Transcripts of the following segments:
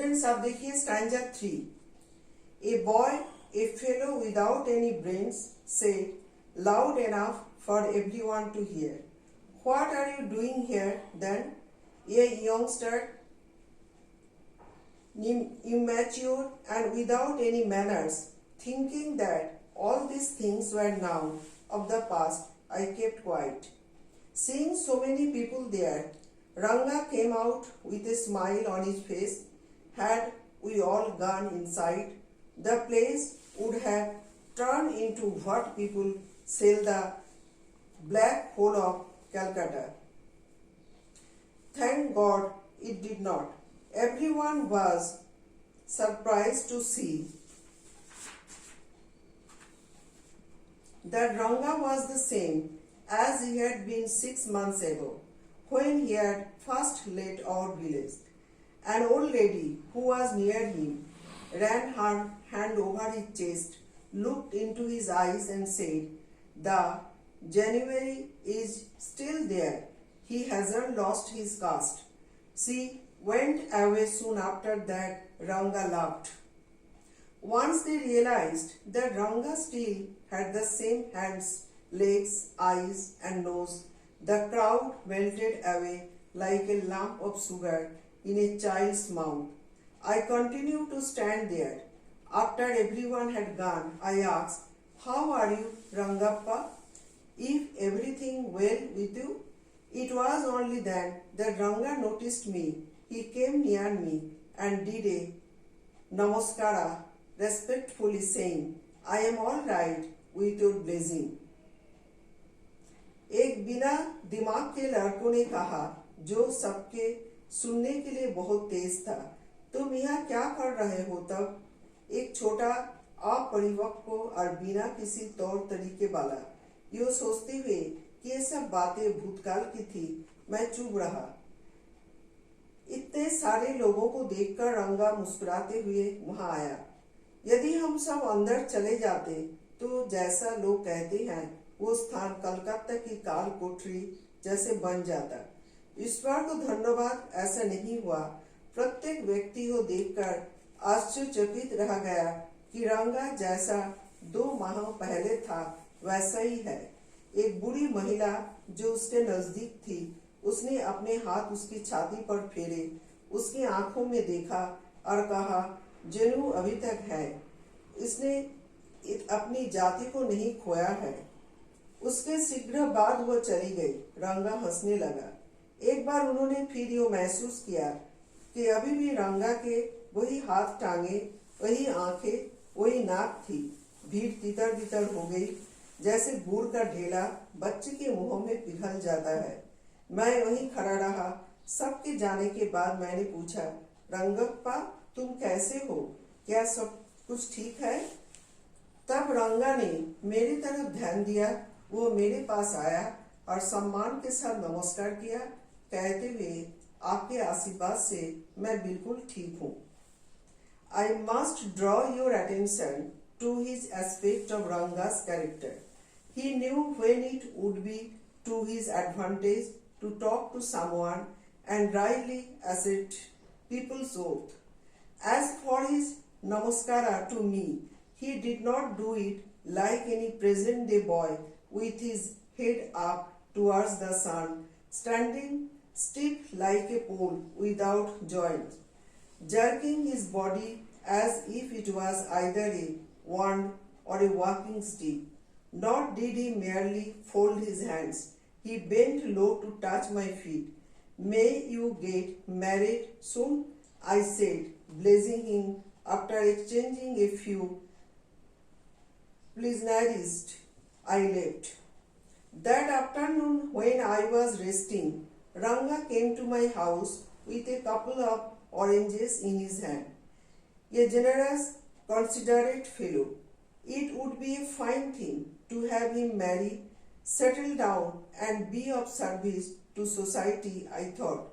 Students अब देखिए stanza 3. A boy, a fellow without any brains, said, loud enough for everyone to hear, "What are you doing here, then? A youngster, immature and without any manners, thinking that all these things were now of the past, I kept quiet." Seeing so many people there, Ranga came out with a smile on his face. Had we all gone inside, the place would have turned into what people say the black hole of Calcutta. Thank God it did not. Everyone was surprised to see that Ranga was the same as he had been 6 months ago, when he had first left our village. An old lady who was near him ran her hand over his chest, looked into his eyes and said, "The January is still there. He hasn't lost his caste." She went away soon after that. Ranga laughed. Once they realized that Ranga still had the same hands, legs, eyes and nose, the crowd melted away like a lump of sugar in a child's mouth. I continued to stand there. After everyone had gone, I asked, "How are you, Rangappa? If everything well with you?" It was only then that Ranga noticed me. He came near me and did a namaskara, respectfully saying, "I am all right with your blessing." एक बिना दिमाग के लड़कों ने कहा, जो सबके सुनने के लिए बहुत तेज था, "तुम यहाँ क्या कर रहे हो तब?" एक छोटा अपरिपक्व और बिना किसी तौर तरीके वाला यो सोचते हुए कि ये सब बातें भूतकाल की थी, मैं चुप रहा। इतने सारे लोगों को देखकर रंगा मुस्कुराते हुए वहां आया। यदि हम सब अंदर चले जाते तो जैसा लोग कहते हैं वो स्थान कलकत्ता की काल कोठरी जैसे बन जाता। ईश्वर को धन्यवाद, ऐसा नहीं हुआ। प्रत्येक व्यक्ति को देखकर आश्चर्यचकित रह गया कि रंगा जैसा 2 माह पहले था वैसा ही है। एक बूढ़ी महिला जो उसके नजदीक थी, उसने अपने हाथ उसकी छाती पर फेरे, उसकी आंखों में देखा और कहा, "जनू अभी तक है, इसने अपनी जाति को नहीं खोया है।" उसके शीघ्र बाद वो चली गई। रंगा हंसने लगा। एक बार उन्होंने फिर यो महसूस किया कि अभी भी रंगा के वही हाथ टांगे, वही आंखें, वही नाक थी। भीड़ तितर बितर हो गई, जैसे गुड़ का ढेला बच्चे के मुंह में पिघल जाता है। मैं वहीं खड़ा रहा। सबके जाने के बाद मैंने पूछा, "रंगप्पा, तुम कैसे हो? क्या सब कुछ ठीक है?" तब रंगा ने मेरी तरफ ध्यान दिया। वो मेरे पास आया और सम्मान के साथ नमस्कार किया, कहते हुए, "आपके आशीर्वाद से मैं बिल्कुल ठीक हूँ." I must draw your attention to his aspect of Ranga's character. He knew when it would be to his advantage to talk to someone and rightly assert people's oath. As for his namaskara to me, he did not do it like any present-day boy with his head up towards the sun, standing stiff like a pole without joints, jerking his body as if it was either a wand or a walking stick. Nor did he merely fold his hands. He bent low to touch my feet. "May you get married soon," I said, blessing him after exchanging a few pleasantries. I left. That afternoon, when I was resting, Ranga came to my house with a couple of oranges in his hand. A generous, considerate fellow. It would be a fine thing to have him marry, settle down, and be of service to society, I thought.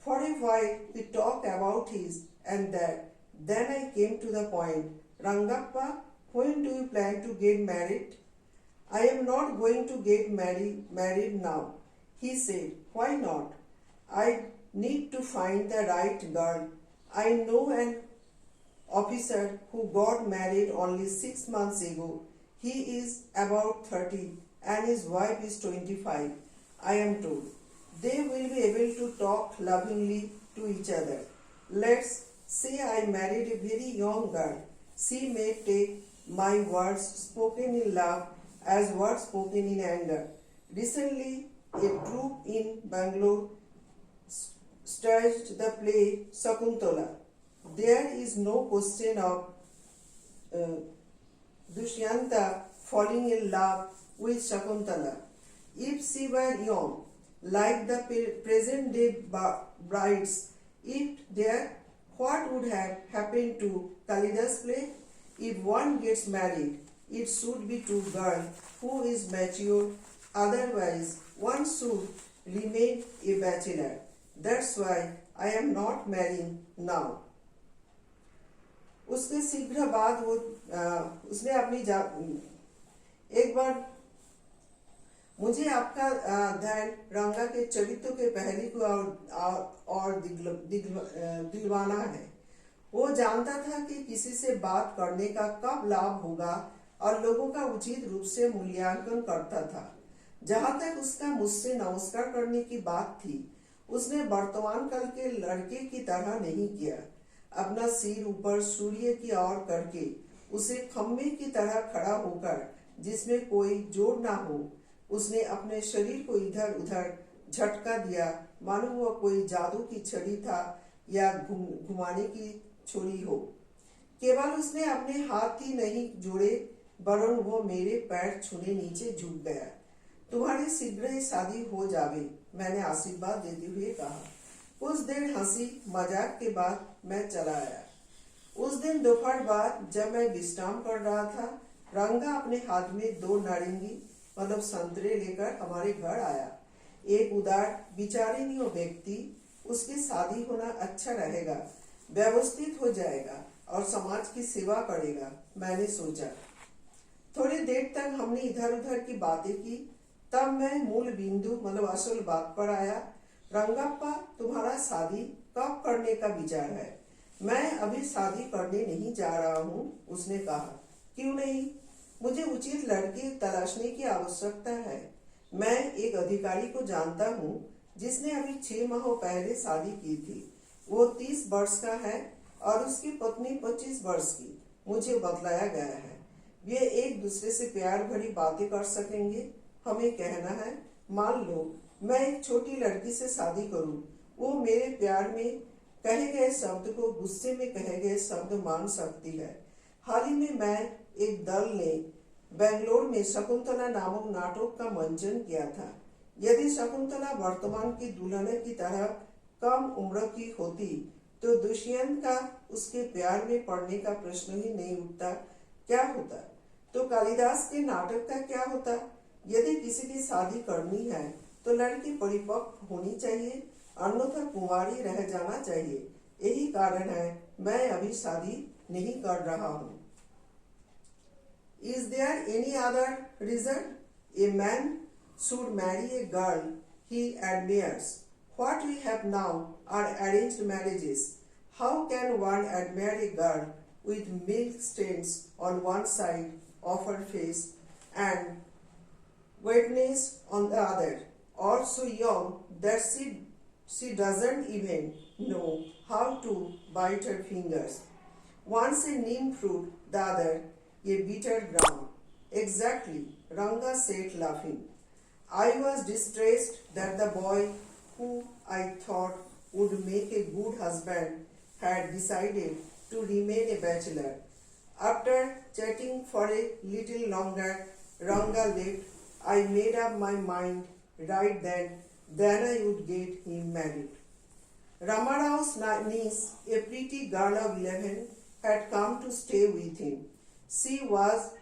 For a while we talked about his and that. Then I came to the point. "Rangappa, when do you plan to get married?" "I am not going to get married now," he said. "Why not?" "I need to find the right girl. I know an officer who got married only 6 months ago. He is about 30 and his wife is 25, I am told. They will be able to talk lovingly to each other. Let's say I married a very young girl. She may take my words spoken in love as words spoken in anger. Recently, a troupe in Bangalore staged the play Sakuntala. There is no question of uh, Dushyanta falling in love with Shakuntala. If she were young, like the present day brides, what would have happened to Kalidas play? If one gets married, it should be to a girl who is mature, otherwise one should remain a bachelor. That's why I am not marrying now. उसके शीघ्र बाद वो उसने अपनी एक बार मुझे आपका ध्यान रंगा के चरित्र के पहली को और दिलवाना है। वो जानता था कि किसी से बात करने का कब लाभ होगा और लोगों का उचित रूप से मूल्यांकन करता था। जहां तक उसका मुझसे नमस्कार करने की बात थी, उसने वर्तमान काल के लड़के की तरह नहीं किया। अपना सिर ऊपर सूर्य की ओर करके उसे खम्भे की तरह खड़ा होकर, जिसमें कोई जोड़ ना हो, उसने अपने शरीर को इधर उधर झटका दिया, मानो वह कोई जादू की छड़ी था या घुमाने की छुरी हो। केवल उसने अपने हाथ ही नहीं जोड़े, वरन वो मेरे पैर छूने नीचे झुक गया। तुम्हारी शीघ्र ही शादी हो जावे, मैंने आशीर्वाद देते हुए कहा। कुछ देर हंसी मजाक के बाद मैं चला आया। उस दिन दोपहर बाद जब मैं विश्राम कर रहा था, रंगा अपने हाथ में 2 नारंगी मतलब संतरे लेकर हमारे घर आया। एक उदार विचारणीय व्यक्ति, उसकी शादी होना अच्छा रहेगा, व्यवस्थित हो जाएगा और समाज की सेवा करेगा, मैंने सोचा। थोड़ी देर तक हमने इधर उधर की बातें की, तब मैं मूल बिंदु मतलब असल बात पर आया। रंगप्पा, तुम्हारा शादी कब करने का विचार है? मैं अभी शादी करने नहीं जा रहा हूँ, उसने कहा। क्यों नहीं? मुझे उचित लड़की तलाशने की आवश्यकता है। मैं एक अधिकारी को जानता हूँ जिसने अभी 6 माह पहले शादी की थी। वो 30 वर्ष का है और उसकी पत्नी 25 वर्ष की, मुझे बतलाया गया है। वे एक दूसरे से प्यार भरी बातें कर सकेंगे। हमें कहना है, मान लो मैं एक छोटी लड़की से शादी करूं, वो मेरे प्यार में कहे गए शब्द को गुस्से में कहे गए शब्द मान सकती है। हाल ही में मैं एक दल ने बेंगलोर में शकुंतला नामक नाटक का मंचन किया था। यदि शकुंतला वर्तमान की दुल्हन की तरह कम उम्र की होती तो दुष्यंत का उसके प्यार में पड़ने का प्रश्न ही नहीं उठता। क्या होता? तो कालिदास के नाटक का क्या होता? यदि किसी की शादी करनी है तो लड़की परिपक्व होनी चाहिए, अन्यथा कुंवारी रह जाना चाहिए। यही कारण है मैं अभी शादी नहीं कर रहा हूँ। Is there any other reason a man should marry a girl he admires? What we have now are arranged marriages. How can one admire a girl with milk stains on one side of her face and wetness on the other, or so young that she doesn't even know how to bite her fingers? Once a neem fruit, the other a bitter ground. Exactly, Ranga said, laughing. I was distressed that the boy who I thought would make a good husband had decided to remain a bachelor. After chatting for a little longer, Ranga left. I made up my mind right then I would get him married. Ramarao's niece, a pretty girl of 11, had come to stay with him. She was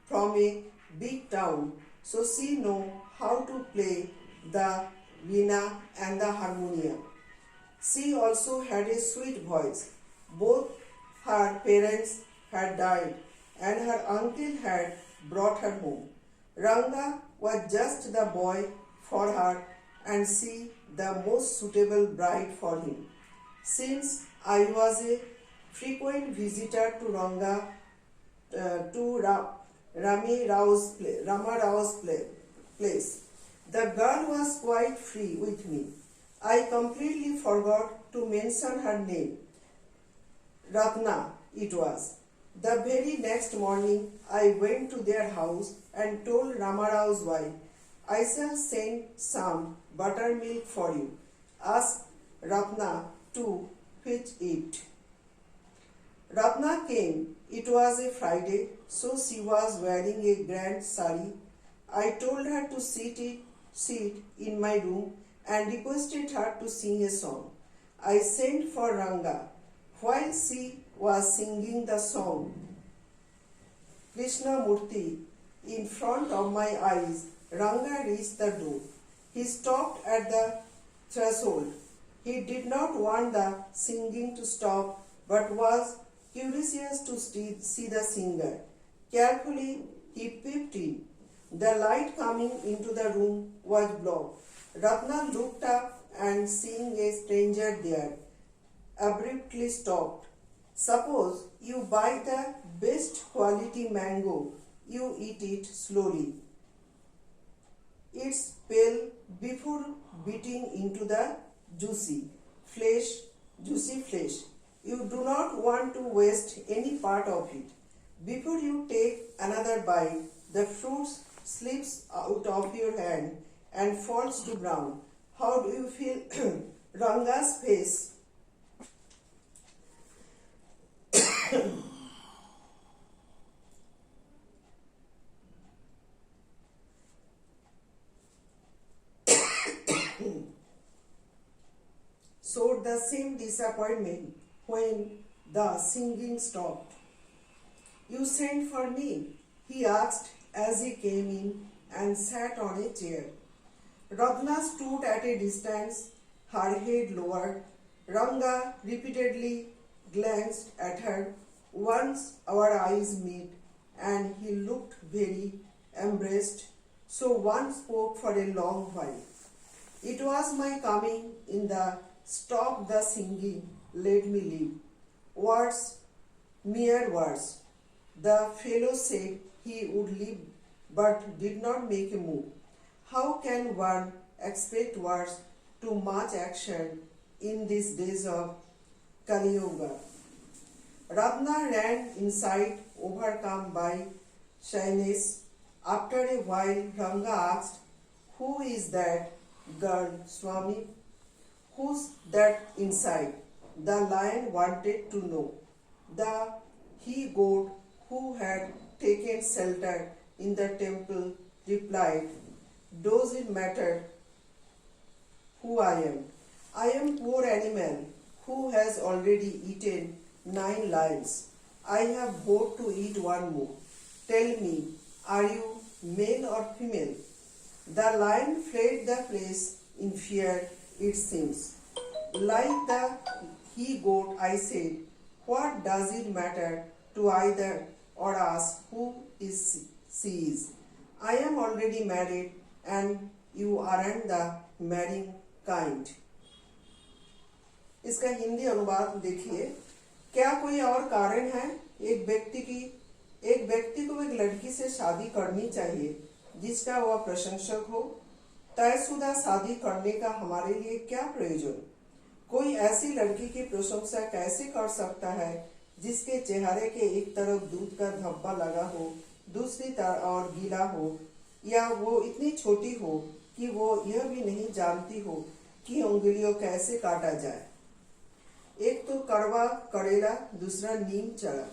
from a big town, so she knew how to play the veena and the harmonium. She also had a sweet voice. Both her parents had died and her uncle had brought her home. Ranga was just the boy for her and she the most suitable bride for him. Since I was a frequent visitor to Rama Rao's place, the girl was quite free with me. I completely forgot to mention her name. Ratna, it was. The very next morning, I went to their house and told Ramarao's wife, I shall send some buttermilk for you. Ask Ratna to fetch it. Ratna came. It was a Friday, so she was wearing a grand sari. I told her to sit in my room and requested her to sing a song. I sent for Ranga. While she was singing the song, Krishna Murti, in front of my eyes, Ranga reached the door. He stopped at the threshold. He did not want the singing to stop, but was curious to see the singer. Carefully, he peeped in. The light coming into the room was blocked. Ratna looked up and seeing a stranger there, abruptly stopped. Suppose you buy the best quality mango, you eat it slowly. Its pale before biting into the juicy flesh. You do not want to waste any part of it. Before you take another bite, the fruit slips out of your hand and falls to ground. How do you feel? Ranga's face showed the same disappointment when the singing stopped. You sent for me, he asked as he came in and sat on a chair. Ratna stood at a distance, her head lowered. Ranga repeatedly glanced at her. Once our eyes met, and he looked very embarrassed, so one spoke for a long while. It was my coming in the stop the singing, let me leave. Words, mere words. The fellow said he would leave, but did not make a move. How can one expect words to much action in these days of Kali Yuga? Ratna ran inside, overcome by shyness. After a while, Ranga asked, Who is that girl, Swami? Who's that inside? The lion wanted to know. The he-goat who had taken shelter in the temple replied, Does it matter who I am? I am poor animal who has already eaten 9 lions. I have vowed to eat one more. Tell me, are you male or female? The lion fled the place in fear, it seems. Like the he-goat, I said, what does it matter to either or ask who is she is? I am already married and you aren't the marrying kind. इसका हिंदी अनुवाद देखिए। क्या कोई और कारण है एक व्यक्ति को एक लड़की से शादी करनी चाहिए जिसका वह प्रशंसक हो? तयशुदा शादी करने का हमारे लिए क्या प्रयोजन? कोई ऐसी लड़की की प्रशंसा कैसे कर सकता है जिसके चेहरे के एक तरफ दूध का धब्बा लगा हो, दूसरी तरफ और गीला हो, या वो इतनी छोटी हो कि वो यह भी नहीं जानती हो कि उंगलियों कैसे काटा जाए। एक तो कड़वा कड़ेला, दूसरा नीम चढ़ा।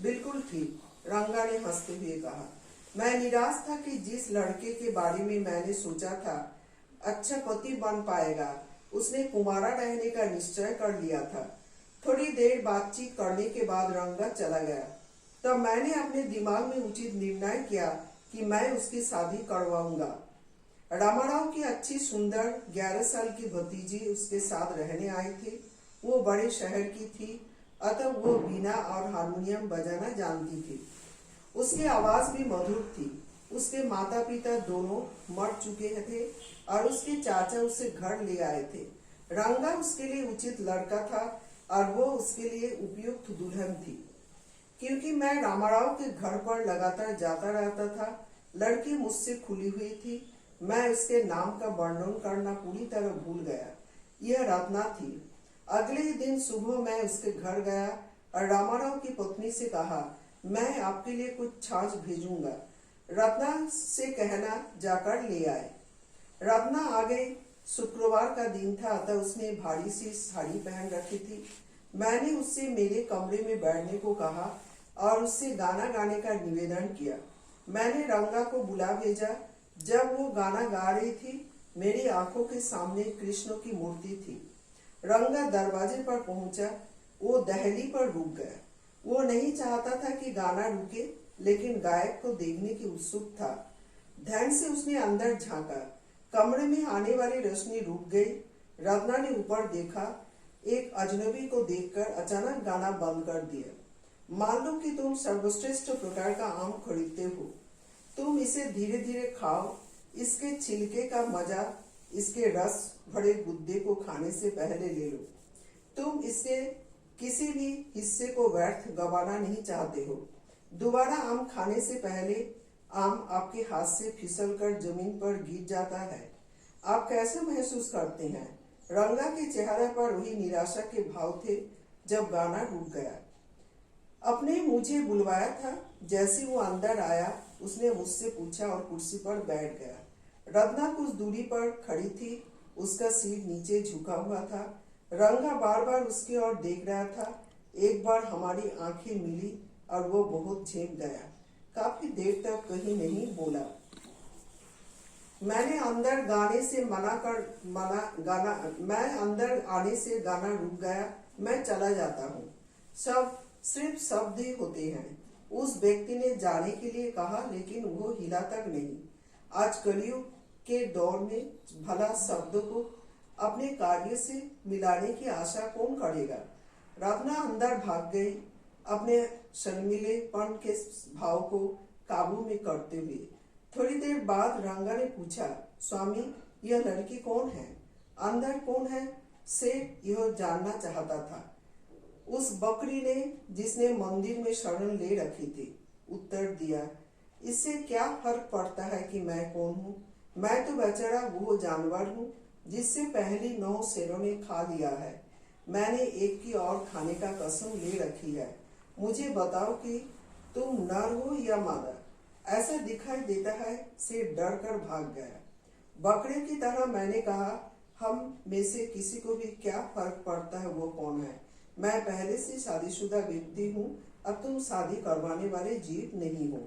बिल्कुल ठीक, रंगा ने हंसते हुए कहा। मैं निराश था कि जिस लड़के के बारे में मैंने सोचा था अच्छा पति बन पाएगा, उसने कुमारा रहने का निश्चय कर लिया था। थोड़ी देर बातचीत करने के बाद रंगा चला गया। तब मैंने अपने दिमाग में उचित निर्णय किया कि मैं उसकी शादी करवाऊंगा। रामाराव की अच्छी सुंदर 11 साल की भतीजी उसके साथ रहने आई थी। वो बड़े शहर की थी, अतः वो बीना और हारमोनियम बजाना जानती थी। उसकी आवाज भी मधुर थी। उसके माता पिता दोनों मर चुके थे और उसके चाचा उसे घर ले आए थे। रंगा उसके लिए उचित लड़का था और वो उसके लिए उपयुक्त दुल्हन थी। क्योंकि मैं रामाराव के घर पर लगातार जाता रहता था, लड़की मुझसे खुली हुई थी। मैं उसके नाम का वर्णन करना पूरी तरह भूल गया। यह रत्ना थी। अगले ही दिन सुबह मैं उसके घर गया और रामाराव की पत्नी से कहा, मैं आपके लिए कुछ छाछ भेजूंगा, रत्ना से कहना जाकर ले आए। रत्ना आ गई। शुक्रवार का दिन था, अतः उसने भारी सी साड़ी पहन रखी थी। मैंने उससे मेरे कमरे में बैठने को कहा और उससे गाना गाने का निवेदन किया। मैंने रंगा को बुला भेजा। जब वो गाना गा रही थी, मेरी आंखों के सामने कृष्ण की मूर्ति थी। रंगा दरवाजे पर पहुंचा। वो दहली पर रुक गया। वो नहीं चाहता था कि गाना रुके, लेकिन गायक को देखने की उत्सुक था। ध्यान से उसने अंदर झांका। कमरे में आने वाली रोशनी रुक गई। रत्ना ने ऊपर देखा। एक अजनबी को देखकर अचानक गाना बंद कर दिया। मान लो कि तुम सर्वश्रेष्ठ प्रकार का आम खरीदते हो। तुम इसे धीरे धीरे खाओ। इसके छिलके का मजा इसके रस भरे गुद्दे को खाने से पहले ले लो। तुम इसके किसी भी हिस्से को व्यर्थ गंवाना नहीं चाहते हो। दोबारा आम खाने से पहले आम आपके हाथ से फिसलकर जमीन पर गिर जाता है। आप कैसे महसूस करते हैं? रंगा के चेहरे पर वही निराशा के भाव थे जब गाना रुक गया। अपने मुझे बुलवाया था। जैसे वो अंदर आया, उसने मुझसे पूछा और कुर्सी पर बैठ गया। रत्ना कुछ दूरी पर खड़ी थी। उसका सिर नीचे झुका हुआ था। रंगा बार बार उसकी ओर देख रहा था। एक बार हमारी आंखें मिली और वो बहुत झेप गया। काफी देर तक कहीं नहीं बोला। मैं अंदर आने से गाना रुक गया। मैं चला जाता हूँ। सब सिर्फ शब्द ही होते हैं, उस व्यक्ति ने जाने के लिए कहा, लेकिन वो हिला तक नहीं। आज कलयुग के दौर में भला शब्दों को अपने कार्य से मिलाने की आशा कौन करेगा? रत्ना अंदर भाग गई, अपने शर्मीलेपन के भाव को काबू में करते हुए। थोड़ी देर बाद रंगा ने पूछा, स्वामी, यह लड़की कौन है? अंदर कौन है? सेठ यह जानना चाहता था। उस बकरी ने जिसने मंदिर में शरण ले रखी थी। उत्तर दिया, इससे क्या फर्क पड़ता है कि मैं कौन हूँ? मैं तो बेचारा वो जानवर हूँ जिससे पहली 9 शेरों ने खा लिया है। मैंने एक की और खाने का कसम ले रखी है। मुझे बताओ कि तुम नर हो या मादा? ऐसा दिखाई देता है। से डर कर भाग गया। बकरे की तरह मैंने कहा, हम में से किसी को भी क्या फर्क पड़ता है वो कौन है? मैं पहले से शादीशुदा व्यक्ति हूँ। अब तुम शादी करवाने वाले जीव नहीं हो।